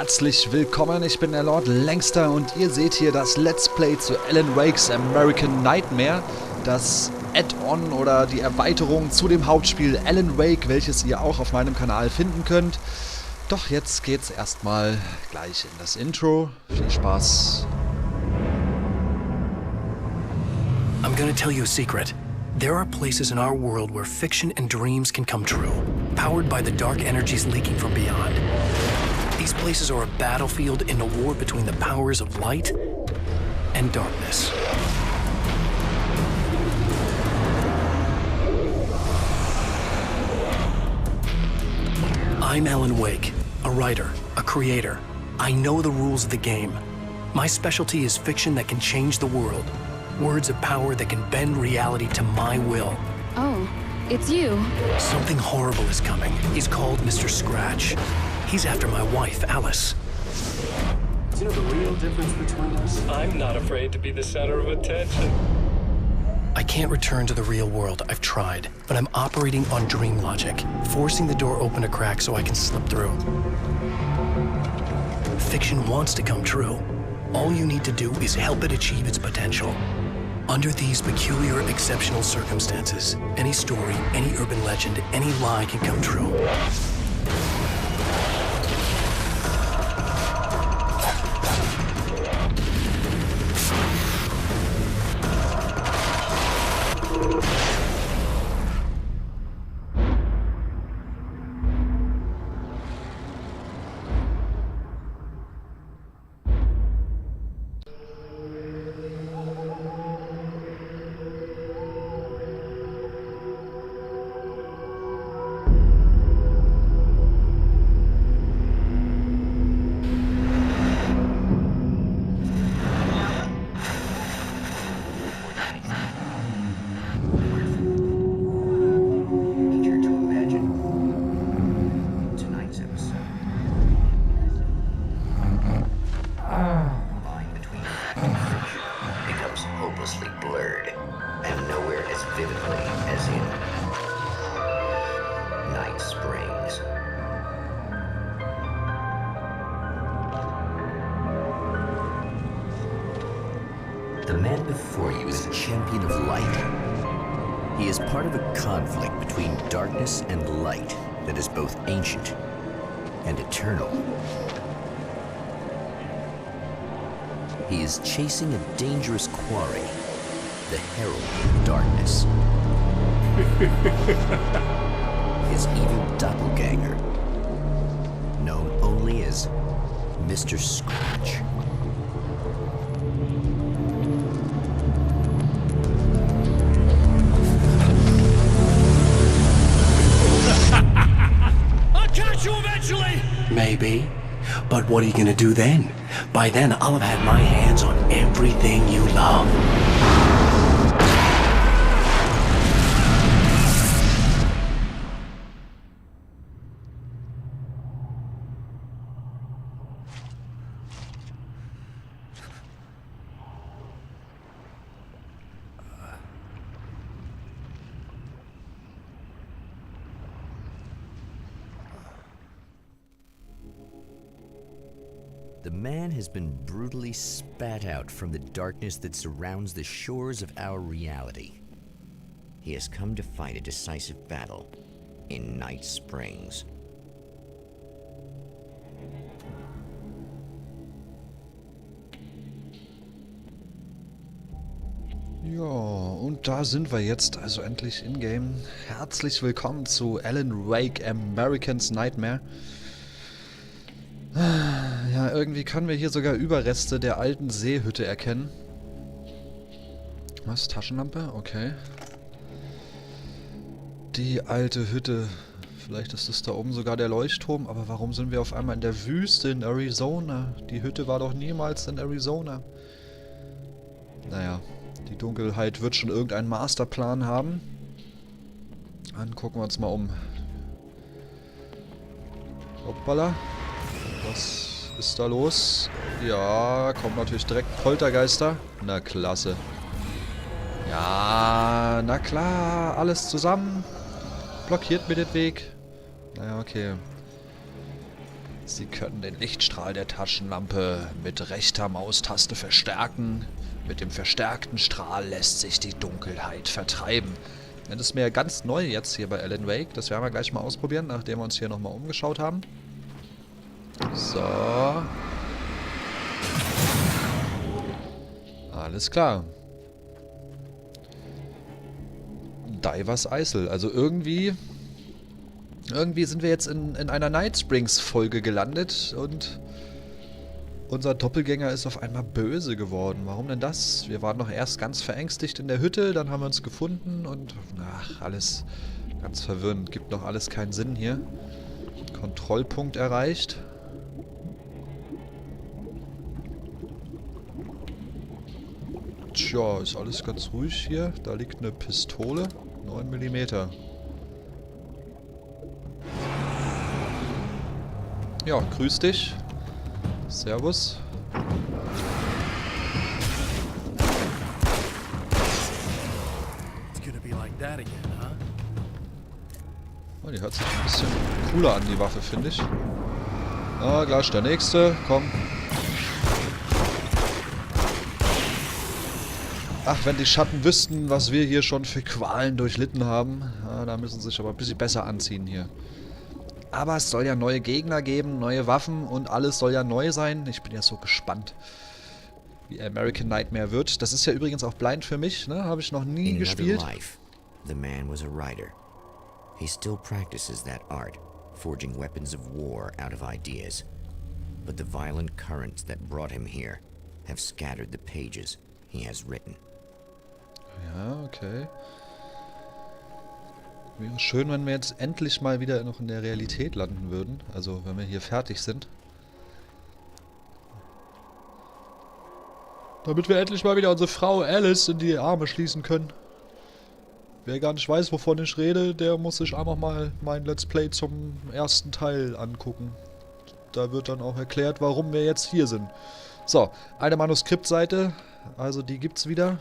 Herzlich willkommen, ich bin der Lord Längster und ihr seht hier das Let's Play zu Alan Wakes American Nightmare, das Add-on oder die Erweiterung zu dem Hauptspiel Alan Wake, welches ihr auch auf meinem Kanal finden könnt. Doch jetzt geht's erstmal gleich in das Intro. Viel Spaß! I'm gonna tell you a secret. There are places in our world where fiction and dreams can come true, powered by the dark energies leaking from beyond. These places are a battlefield in a war between the powers of light and darkness. I'm Alan Wake, a writer, a creator. I know the rules of the game. My specialty is fiction that can change the world. Words of power that can bend reality to my will. Oh, it's you. Something horrible is coming. He's called Mr. Scratch. He's after my wife, Alice. Do you know the real difference between us? I'm not afraid to be the center of attention. I can't return to the real world. I've tried, but I'm operating on dream logic, forcing the door open a crack so I can slip through. Fiction wants to come true. All you need to do is help it achieve its potential. Under these peculiar, exceptional circumstances, any story, any urban legend, any lie can come true. The man before you is a champion of light. He is part of a conflict between darkness and light that is both ancient and eternal. He is chasing a dangerous quarry, the herald of darkness. His evil doppelganger, known only as Mr. Scratch. Maybe. But what are you gonna do then? By then, I'll have had my hands on everything you love. The man has been brutally spat out from the darkness that surrounds the shores of our reality. He has come to fight a decisive battle in Night Springs. Ja, und da sind wir jetzt, also endlich in-game. Herzlich willkommen zu Alan Wake American's Nightmare. Ja, irgendwie können wir hier sogar Überreste der alten Seehütte erkennen. Was? Taschenlampe? Okay. Die alte Hütte. Vielleicht ist es da oben sogar der Leuchtturm, aber warum sind wir auf einmal in der Wüste in Arizona? Die Hütte war doch niemals in Arizona. Naja, die Dunkelheit wird schon irgendeinen Masterplan haben. Dann gucken wir uns mal um. Hoppala. Was ist da los? Ja, kommt natürlich direkt Poltergeister. Na klasse. Ja, na klar, alles zusammen. Blockiert mir den Weg. Naja, okay. Sie können den Lichtstrahl der Taschenlampe mit rechter Maustaste verstärken. Mit dem verstärkten Strahl lässt sich die Dunkelheit vertreiben. Das ist mir ganz neu jetzt hier bei Alan Wake. Das werden wir gleich mal ausprobieren, nachdem wir uns hier nochmal umgeschaut haben. So. Alles klar. Divers Eisel. Also irgendwie sind wir jetzt in einer Night Springs Folge gelandet und unser Doppelgänger ist auf einmal böse geworden. Warum denn das? Wir waren noch erst ganz verängstigt in der Hütte, dann haben wir uns gefunden und ach, alles ganz verwirrend. Gibt noch alles keinen Sinn hier. Kontrollpunkt erreicht. Tja, ist alles ganz ruhig hier. Da liegt eine Pistole. 9 mm. Ja, grüß dich. Servus. Oh, die hört sich ein bisschen cooler an, die Waffe, finde ich. Ah, gleich der nächste. Komm. Ach, wenn die Schatten wüssten, was wir hier schon für Qualen durchlitten haben. Ja, da müssen sie sich aber ein bisschen besser anziehen hier. Aber es soll ja neue Gegner geben, neue Waffen und alles soll ja neu sein. Ich bin ja so gespannt, wie American Nightmare wird. Das ist ja übrigens auch blind für mich, ne? Habe ich noch nie gespielt. Life, the man was a writer. He still practices that art, forging weapons of war out of ideas. But the violent currents that brought him here have scattered the pages he has written. Ja, okay. Wäre schön, wenn wir jetzt endlich mal wieder noch in der Realität landen würden. Also, wenn wir hier fertig sind. Damit wir endlich mal wieder unsere Frau Alice in die Arme schließen können. Wer gar nicht weiß, wovon ich rede, der muss sich einfach mal mein Let's Play zum ersten Teil angucken. Da wird dann auch erklärt, warum wir jetzt hier sind. So, eine Manuskriptseite. Also, die gibt's wieder.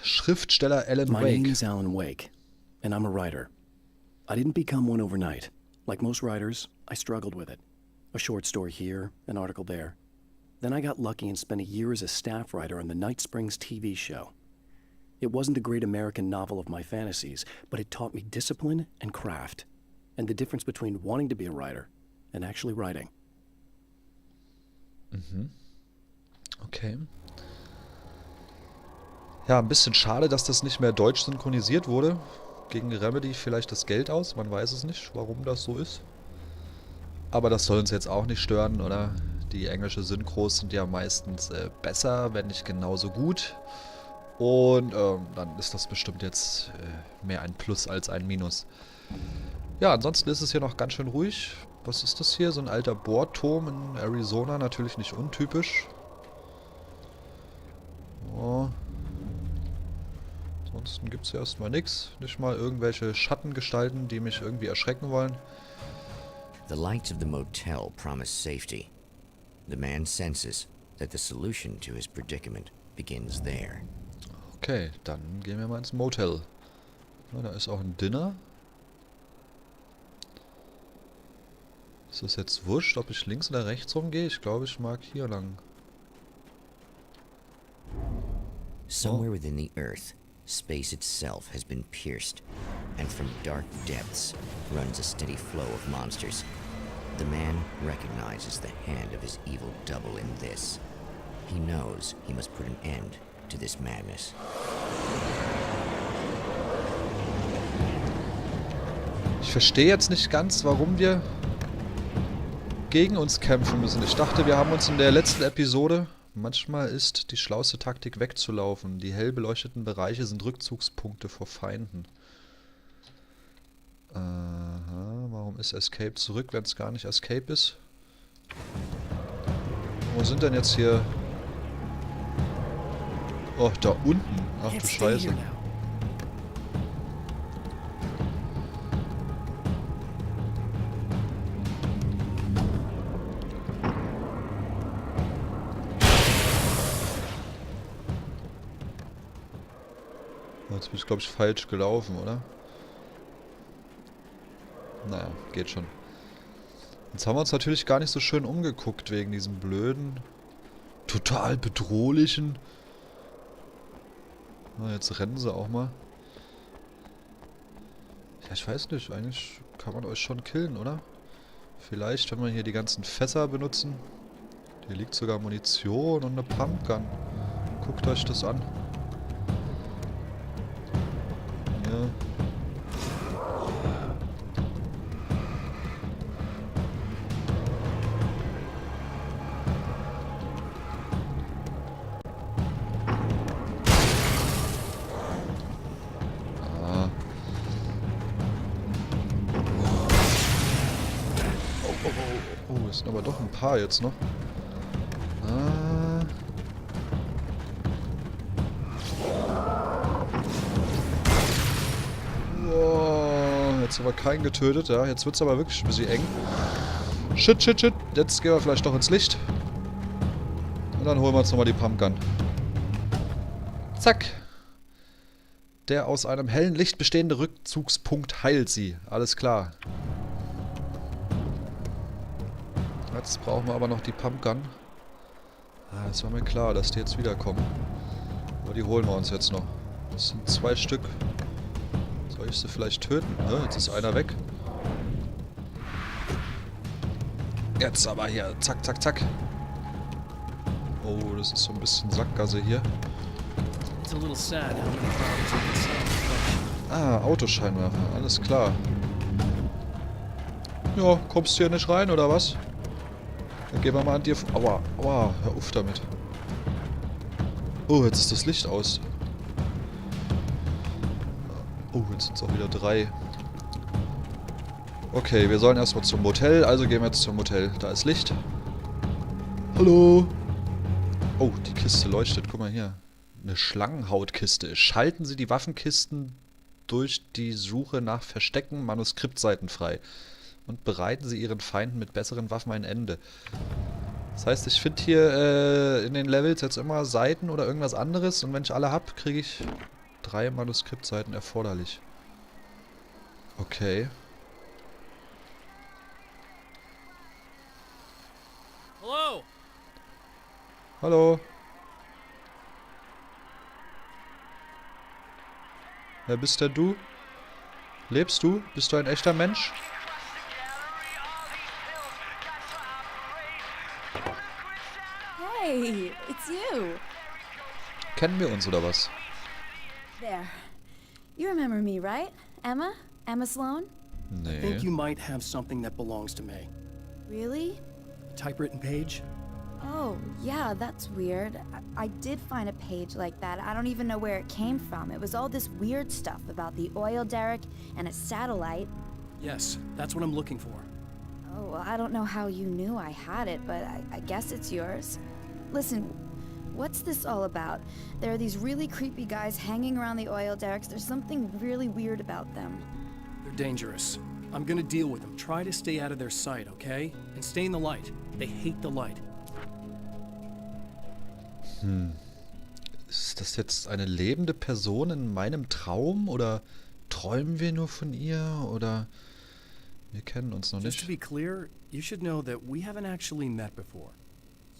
Schriftsteller Alan Wake. My name is Alan Wake, and I'm a writer. I didn't become one overnight. Like most writers, I struggled with it. A short story here, an article there. Then I got lucky and spent a year as a staff writer on the Night Springs TV show. It wasn't a great American novel of my fantasies, but it taught me discipline and craft, and the difference between wanting to be a writer and actually writing. Okay. Ja, ein bisschen schade, dass das nicht mehr deutsch synchronisiert wurde. Gegen Remedy vielleicht das Geld aus, man weiß es nicht, warum das so ist. Aber das soll uns jetzt auch nicht stören, oder? Die englische Synchros sind ja meistens besser, wenn nicht genauso gut. Und dann ist das bestimmt jetzt mehr ein Plus als ein Minus. Ja, ansonsten ist es hier noch ganz schön ruhig. Was ist das hier? So ein alter Bohrturm in Arizona, natürlich nicht untypisch. Oh. Ansonsten gibt es hier erstmal nichts. Nicht mal irgendwelche Schattengestalten, die mich irgendwie erschrecken wollen. The lights of the motel promise safety. The man senses that the solution to his predicament begins there. Okay, dann gehen wir mal ins Motel. Ja, da ist auch ein Dinner. Ist das jetzt wurscht, ob ich links oder rechts rumgehe? Ich glaube, ich mag hier lang. Somewhere within the earth, space itself has been pierced, and from dark depths runs a steady flow of monsters. The man recognizes the hand of his evil double in this. He knows he must put an end to this madness. Ich verstehe jetzt nicht ganz, warum wir gegen uns kämpfen müssen. Ich dachte, wir haben uns in der letzten Episode... Manchmal ist die schlauste Taktik wegzulaufen. Die hell beleuchteten Bereiche sind Rückzugspunkte vor Feinden. Aha, warum ist Escape zurück, wenn es gar nicht Escape ist? Wo sind denn jetzt hier... Oh, da unten. Ach du Scheiße. Jetzt bin ich, glaube ich, falsch gelaufen, oder? Naja, geht schon. Jetzt haben wir uns natürlich gar nicht so schön umgeguckt wegen diesem blöden, total bedrohlichen. Na, jetzt rennen sie auch mal. Ja, ich weiß nicht. Eigentlich kann man euch schon killen, oder? Vielleicht, wenn wir hier die ganzen Fässer benutzen. Hier liegt sogar Munition und eine Pumpgun. Guckt euch das an. Hier. Oh, es sind aber doch ein paar jetzt noch. Wow, jetzt aber keinen getötet, ja. Jetzt wird es aber wirklich ein bisschen eng. Shit, shit, shit. Jetzt gehen wir vielleicht doch ins Licht. Und dann holen wir uns nochmal die Pumpgun. Zack. Der aus einem hellen Licht bestehende Rückzugspunkt heilt sie. Alles klar. Jetzt brauchen wir aber noch die Pumpgun. Ah, das war mir klar, dass die jetzt wiederkommen. Aber die holen wir uns jetzt noch. Das sind 2 Stück. Soll ich sie vielleicht töten? Ja, jetzt ist einer weg. Jetzt aber hier. Zack, zack, zack. Oh, das ist so ein bisschen Sackgasse hier. Ah, Autoscheinwerfer. Alles klar. Ja, kommst du hier nicht rein, oder was? Dann gehen wir mal an dir... Aua, aua, hör auf damit. Oh, jetzt ist das Licht aus. Oh, jetzt sind es auch wieder 3. Okay, wir sollen erstmal zum Motel, also gehen wir jetzt zum Motel. Da ist Licht. Hallo. Oh, die Kiste leuchtet, guck mal hier. Eine Schlangenhautkiste. Schalten Sie die Waffenkisten durch die Suche nach Verstecken Manuskriptseiten frei. Und bereiten Sie Ihren Feinden mit besseren Waffen ein Ende. Das heißt, ich finde hier in den Levels jetzt immer Seiten oder irgendwas anderes. Und wenn ich alle habe, kriege ich 3 Manuskriptseiten erforderlich. Okay. Hello. Hallo. Wer bist denn du? Lebst du? Bist du ein echter Mensch? Hey, it's you. Kennen wir uns oder was? There. You remember me, right? Emma? Emma Sloan? I think you might have something that belongs to me. Really? A typewritten page? Oh, yeah, that's weird. I did find a page like that. I don't even know where it came from. It was all this weird stuff about the oil derrick and a satellite. Yes, that's what I'm looking for. Oh, I don't know how you knew I had it, but I guess it's yours. Listen, what's this all about? There are these really creepy guys hanging around the oil derricks. There's something really weird about them. They're dangerous. I'm gonna deal with them. Try to stay out of their sight, okay? And stay in the light. They hate the light. Ist das jetzt eine lebende Person in meinem Traum? Oder träumen wir nur von ihr? Oder wir kennen uns noch Just to nicht? be clear, you should know that we haven't actually met before.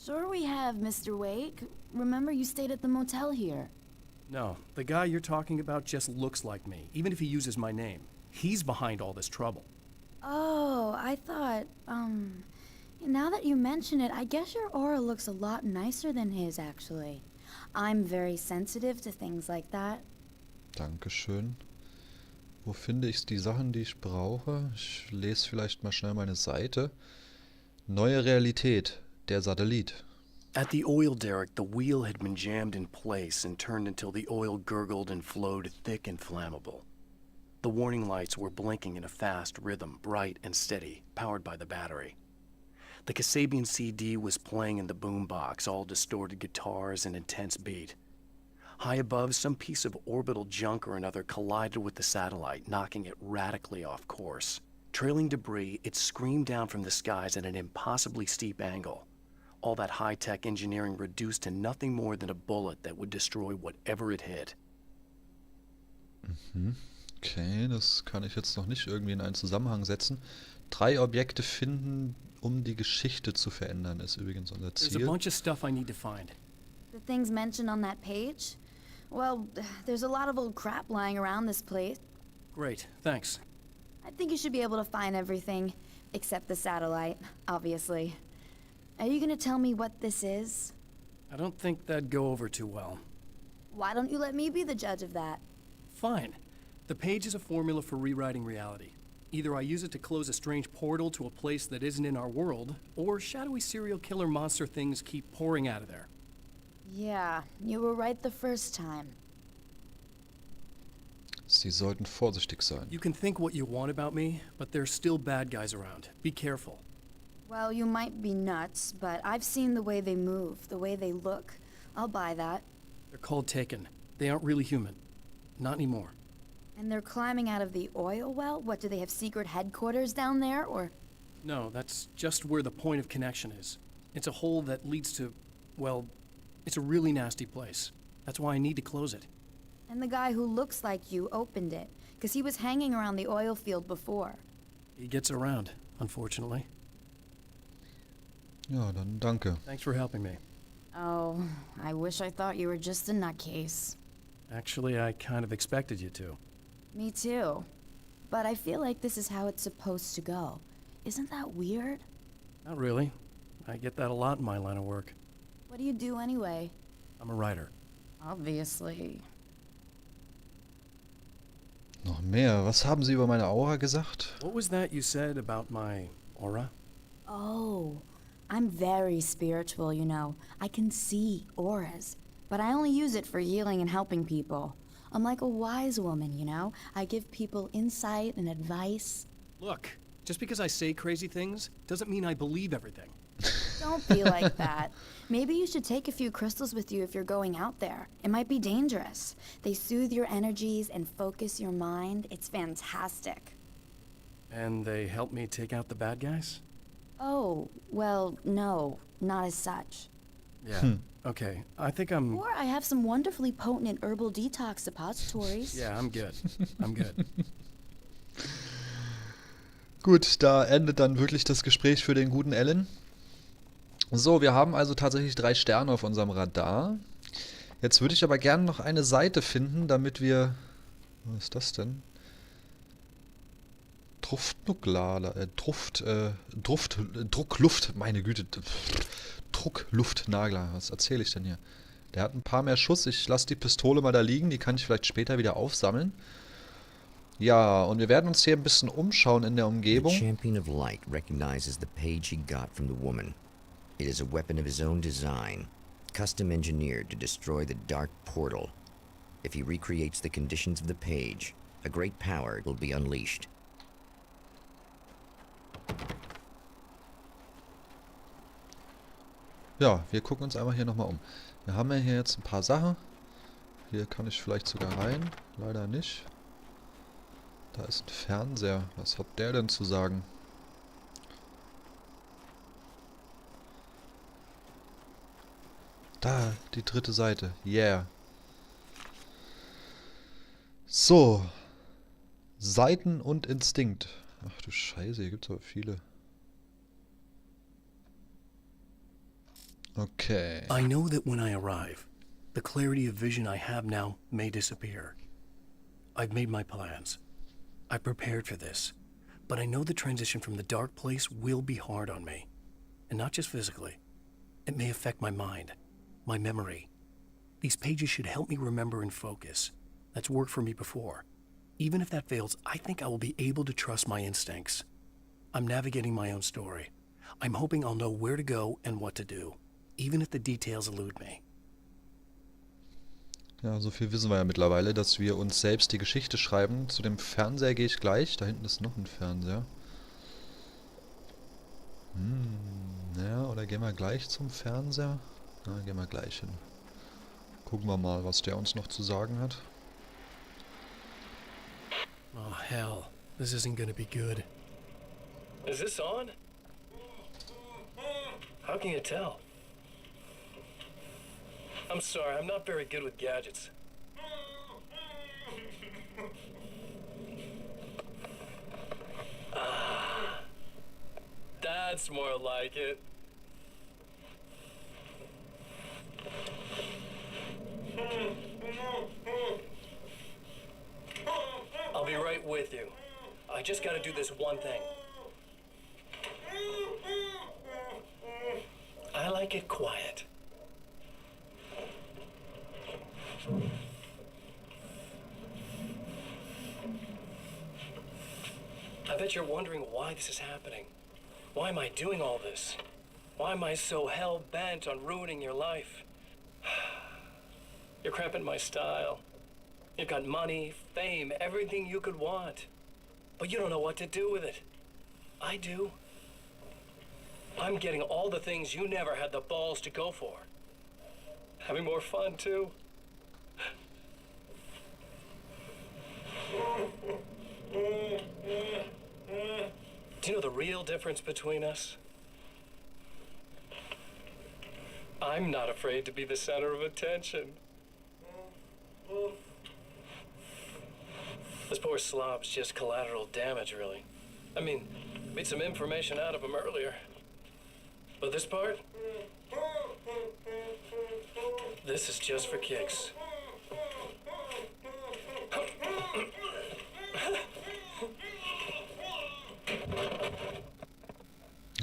Sure we have, Mr. Wake. Remember you stayed at the motel here. No, the guy you're talking about just looks like me, even if he uses my name. He's behind all this trouble. Oh, I thought, now that you mention it, I guess your aura looks a lot nicer than his, actually. I'm very sensitive to things like that. Dankeschön. Wo finde ich die Sachen, die ich brauche? Ich lese vielleicht mal schnell meine Seite. Neue Realität. Der Satellit. At the oil derrick, the wheel had been jammed in place and turned until the oil gurgled and flowed thick and flammable. The warning lights were blinking in a fast rhythm, bright and steady, powered by the battery. The Kasabian CD was playing in the boombox, all distorted guitars and intense beat. High above, some piece of orbital junk or another collided with the satellite, knocking it radically off course. Trailing debris, it screamed down from the skies at an impossibly steep angle. All that high-tech engineering reduced to nothing more than a bullet that would destroy whatever it hit. Okay, das kann ich jetzt noch nicht irgendwie in einen Zusammenhang setzen. 3 Objekte finden, um die Geschichte zu verändern, ist übrigens unser There's a Ziel. bunch of stuff I need to find. The things mentioned on that page? Well, there's a lot of old crap lying around this place. Great, thanks. I think you should be able to find everything, except the satellite, obviously. Are you gonna tell me what this is? I don't think that'd go over too well. Why don't you let me be the judge of that? Fine. The page is a formula for rewriting reality. Either I use it to close a strange portal to a place that isn't in our world, or shadowy serial killer monster things keep pouring out of there. Yeah, you were right the first time. Sie sollten vorsichtig sein. You can think what you want about me, but there's still bad guys around. Be careful. Well, you might be nuts, but I've seen the way they move, the way they look. I'll buy that. They're called Taken. They aren't really human. Not anymore. And they're climbing out of the oil well? What, do they have secret headquarters down there, or...? No, that's just where the point of connection is. It's a hole that leads to, well, it's a really nasty place. That's why I need to close it. And the guy who looks like you opened it, because he was hanging around the oil field before. He gets around, unfortunately. Ja, dann danke. Thanks for helping me. Oh, I wish I thought you were just a nutcase. Actually, I kind of expected you to. Me too. But I feel like this is how it's supposed to go. Isn't that weird? Not really. I get that a lot in my line of work. What do you do anyway? I'm a writer. Obviously. Noch mehr. Was haben Sie über meine Aura gesagt? What was that you said about my aura? Oh, I'm very spiritual, you know. I can see auras, but I only use it for healing and helping people. I'm like a wise woman, you know? I give people insight and advice. Look, just because I say crazy things doesn't mean I believe everything. Don't be like that. Maybe you should take a few crystals with you if you're going out there. It might be dangerous. They soothe your energies and focus your mind. It's fantastic. And they help me take out the bad guys? Oh, well, no, not as such. Yeah. Okay, I think I'm... Or I have some wonderfully potent herbal detox suppositories. Yeah, I'm good. I'm good. Gut, da endet dann wirklich das Gespräch für den guten Alan. So, wir haben also tatsächlich 3 Sterne auf unserem Radar. Jetzt würde ich aber gerne noch eine Seite finden, damit wir... Was ist das denn? Druckluft, meine Güte. Druckluftnagler, was erzähle ich denn hier? Der hat ein paar mehr Schuss, ich lasse die Pistole mal da liegen, die kann ich vielleicht später wieder aufsammeln. Ja, und wir werden uns hier ein bisschen umschauen in der The Umgebung. champion of light recognizes the page he got from the woman. It is a weapon of his own design, custom engineered to destroy the dark portal. If he recreates the conditions of the page, a great power will be unleashed. Ja, wir gucken uns einmal hier nochmal um. Wir haben ja hier jetzt ein paar Sachen. Hier kann ich vielleicht sogar rein. Leider nicht. Da ist ein Fernseher. Was hat der denn zu sagen? Da, die dritte Seite. Yeah. So. Seiten und Instinkt. Ach du Scheiße, hier gibt es aber viele. Okay. I know that when I arrive, the clarity of vision I have now may disappear. I've made my plans. I prepared for this. But I know the transition from the dark place will be hard on me. And not just physically. It may affect my mind, my memory. These pages should help me remember and focus. That's worked for me before. Even if that fails, I think I will be able to trust my instincts. I'm navigating my own story. I'm hoping I'll know where to go and what to do, even if the details elude me. Ja, so viel wissen wir ja mittlerweile, dass wir uns selbst die Geschichte schreiben. Zu dem Fernseher gehe ich gleich. Da hinten ist noch ein Fernseher. Ja, oder gehen wir gleich zum Fernseher? Na, gehen wir gleich hin. Gucken wir mal, was der uns noch zu sagen hat. Oh, hell. This isn't gonna be good. Is this on? How can you tell? I'm sorry, I'm not very good with gadgets. That's more like it. I'll be right with you. I just gotta do this one thing. I like it quiet. I bet you're wondering why this is happening. Why am I doing all this? Why am I so hell-bent on ruining your life? You're cramping my style. You've got money, fame, everything you could want. But you don't know what to do with it. I do. I'm getting all the things you never had the balls to go for. Having more fun, too. Do you know the real difference between us? I'm not afraid to be the center of attention. This poor slob's just collateral damage, really. I mean, made some information out of him earlier. But this part? This is just for kicks.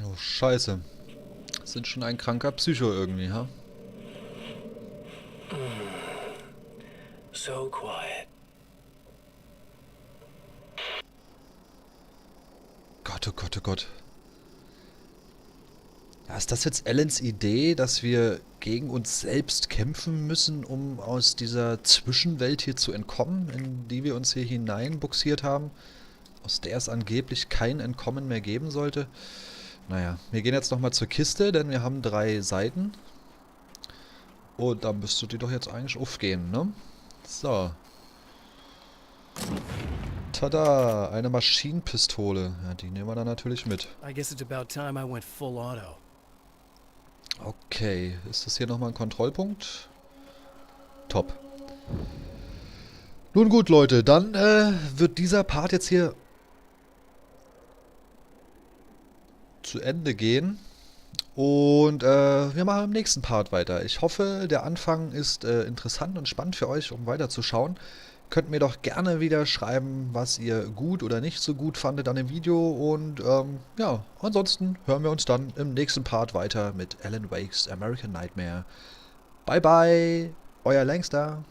Oh, scheiße. Sind schon ein kranker Psycho irgendwie, ha? So quiet. Gott, oh Gott, oh Gott. Ja, ist das jetzt Allens Idee, dass wir gegen uns selbst kämpfen müssen, um aus dieser Zwischenwelt hier zu entkommen, in die wir uns hier hineinbuxiert haben, aus der es angeblich kein Entkommen mehr geben sollte? Naja, wir gehen jetzt nochmal zur Kiste, denn wir haben 3 Seiten. Und da müsste die doch jetzt eigentlich aufgehen, ne? So. Tada, eine Maschinenpistole. Ja, die nehmen wir dann natürlich mit. I guess it's about time I went full auto. Okay, ist das hier nochmal ein Kontrollpunkt? Top. Nun gut, Leute, dann wird dieser Part jetzt hier zu Ende gehen. Und wir machen im nächsten Part weiter. Ich hoffe, der Anfang ist interessant und spannend für euch, um weiterzuschauen. Könnt mir doch gerne wieder schreiben, was ihr gut oder nicht so gut fandet an dem Video. Und ja, ansonsten hören wir uns dann im nächsten Part weiter mit Alan Wakes American Nightmare. Bye bye, euer Längster.